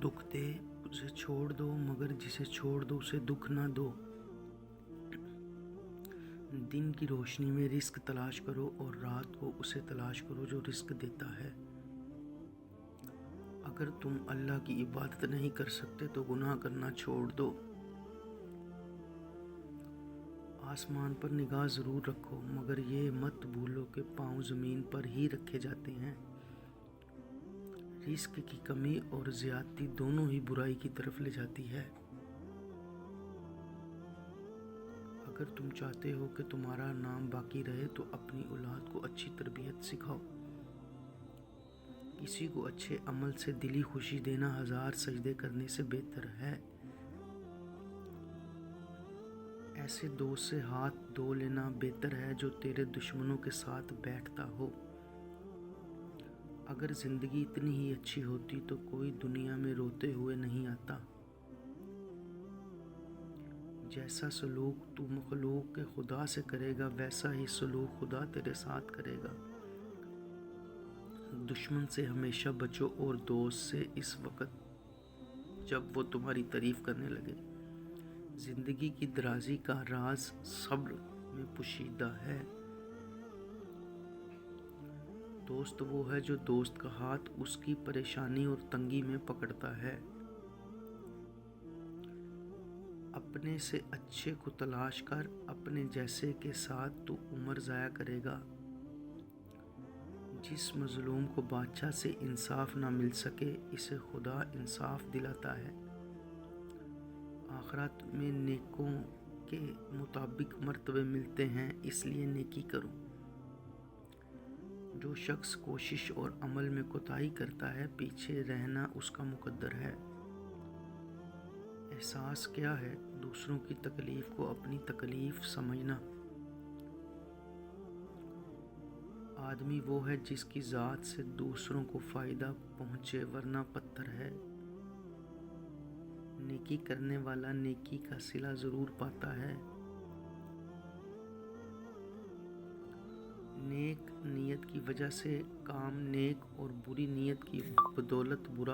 दुख दे उसे छोड़ दो, मगर जिसे छोड़ दो उसे दुख ना दो। दिन की रोशनी में रिस्क तलाश करो और रात को उसे तलाश करो जो रिस्क देता है। अगर तुम अल्लाह की इबादत नहीं कर सकते तो गुनाह करना छोड़ दो। आसमान पर निगाह ज़रूर रखो, मगर ये मत भूलो कि पाँव ज़मीन पर ही रखे जाते हैं। रिस्क की कमी और ज़्यादती दोनों ही बुराई की तरफ ले जाती है। अगर तुम चाहते हो कि तुम्हारा नाम बाकी रहे तो अपनी औलाद को अच्छी तरबियत सिखाओ। किसी को अच्छे अमल से दिली खुशी देना 1000 सजदे करने से बेहतर है। ऐसे दोस्त से हाथ धो लेना बेहतर है जो तेरे दुश्मनों के साथ बैठता हो। अगर ज़िंदगी इतनी ही अच्छी होती तो कोई दुनिया में रोते हुए नहीं आता। जैसा सलूक तू मखलूक के खुदा से करेगा वैसा ही सलूक खुदा तेरे साथ करेगा। दुश्मन से हमेशा बचो और दोस्त से इस वक्त जब वो तुम्हारी तारीफ करने लगे। ज़िंदगी की दराजी का राज सब्र में पोशीदा है। दोस्त वो है जो दोस्त का हाथ उसकी परेशानी और तंगी में पकड़ता है। अपने से अच्छे को तलाश कर, अपने जैसे के साथ तू उम्र ज़ाया करेगा। जिस मज़लूम को बादशाह से इंसाफ ना मिल सके इसे खुदा इंसाफ दिलाता है। आखिरत में नेकों के मुताबिक मर्तबे मिलते हैं, इसलिए नेकी करो। जो शख्स कोशिश और अमल में कोताही करता है पीछे रहना उसका मुकद्दर है। एहसास क्या है? दूसरों की तकलीफ़ को अपनी तकलीफ़ समझना। आदमी वो है जिसकी ज़ात से दूसरों को फ़ायदा पहुँचे, वरना पत्थर है। नेकी करने वाला नेकी का सिला ज़रूर पाता है। नेक नीयत की वजह से काम नेक और बुरी नीयत की बदौलत बुरा